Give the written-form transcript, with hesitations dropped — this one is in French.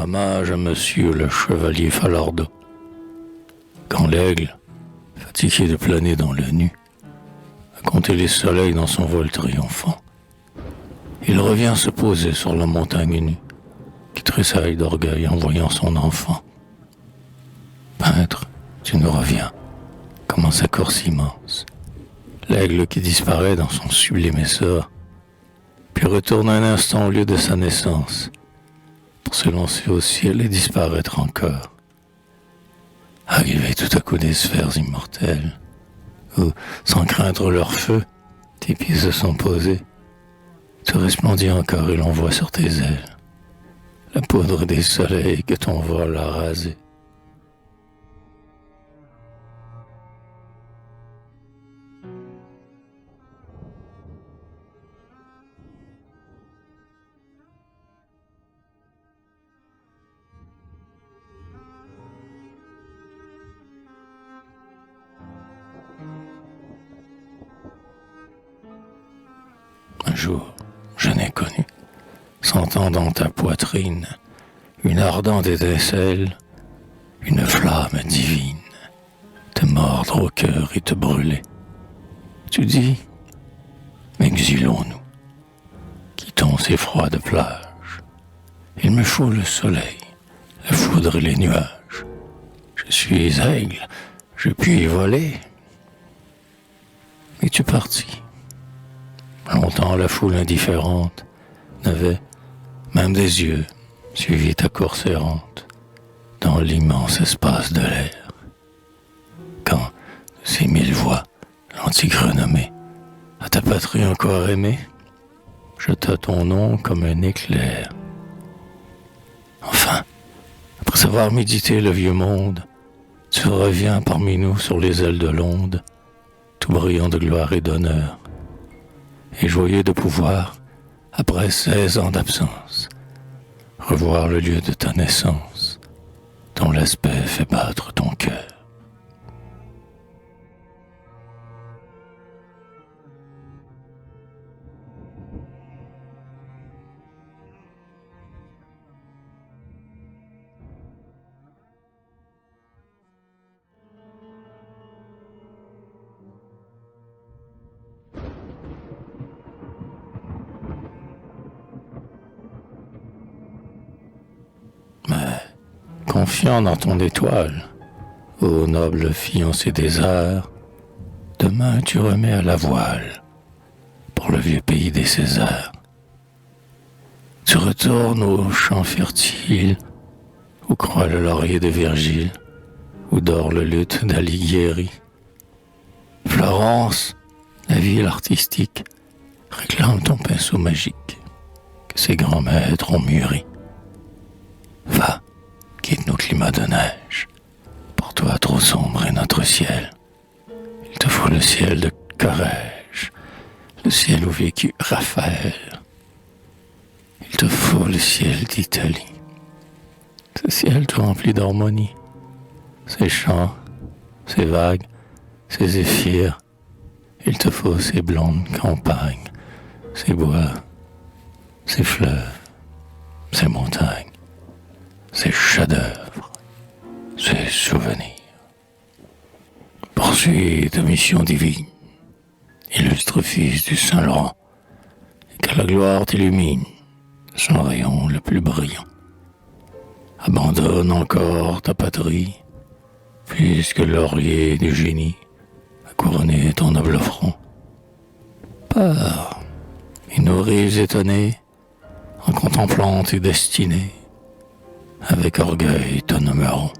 hommage à monsieur le chevalier Falardeau. Quand l'aigle, fatigué de planer dans le nu, a compté les soleils dans son vol triomphant, il revient se poser sur la montagne nue, qui tressaille d'orgueil en voyant son enfant. Peintre, tu nous reviens, comme en sa course immense, l'aigle qui disparaît dans son sublime essor, puis retourne un instant au lieu de sa naissance, pour se lancer au ciel et disparaître encore. Arrivé tout à coup des sphères immortelles, où, sans craindre leur feu, tes pieds se sont posés, tu resplendis encore et l'on voit sur tes ailes la poudre des soleils que ton vol a rasé. Un jour, je n'ai connu, sentant dans ta poitrine une ardente étincelle, une flamme divine, te mordre au cœur et te brûler. Tu dis, exilons-nous, quittons ces froides plages. Il me faut le soleil, la foudre et les nuages. Je suis aigle, je puis y voler. Et tu partis. Longtemps la foule indifférente n'avait, même des yeux, suivi ta course errante dans l'immense espace de l'air. Quand, de ces mille voix, l'antique renommée, à ta patrie encore aimée, jeta ton nom comme un éclair. Enfin, après avoir médité le vieux monde, tu reviens parmi nous sur les ailes de l'onde, tout brillant de gloire et d'honneur, et joyeux de pouvoir, après 16 ans d'absence, revoir le lieu de ta naissance, dont l'aspect fait battre ton cœur. Mais, confiant dans ton étoile, ô noble fiancé des arts, demain tu remets à la voile pour le vieux pays des Césars. Tu retournes aux champs fertiles où croît le laurier de Virgile, où dort le luth d'Alighieri. Florence, la ville artistique, réclame ton pinceau magique que ses grands maîtres ont mûri. Va, quitte nos climats de neige. Pour toi trop sombre est notre ciel. Il te faut le ciel de Corrège, le ciel où vécut Raphaël. Il te faut le ciel d'Italie. Ce ciel tout rempli d'harmonie. Ces chants, ces vagues, ces zéphyrs. Il te faut ces blondes campagnes, ces bois, ces fleuves, ces montagnes, ces chefs-d'œuvre, ces souvenirs. Poursuis ta mission divine, illustre fils du Saint-Laurent, et que la gloire t'illumine de son rayon le plus brillant. Abandonne encore ta patrie, puisque le laurier du génie a couronné ton noble front. Pars, et nos rives étonnées, en contemplant tes destinées, avec orgueil te nommeront.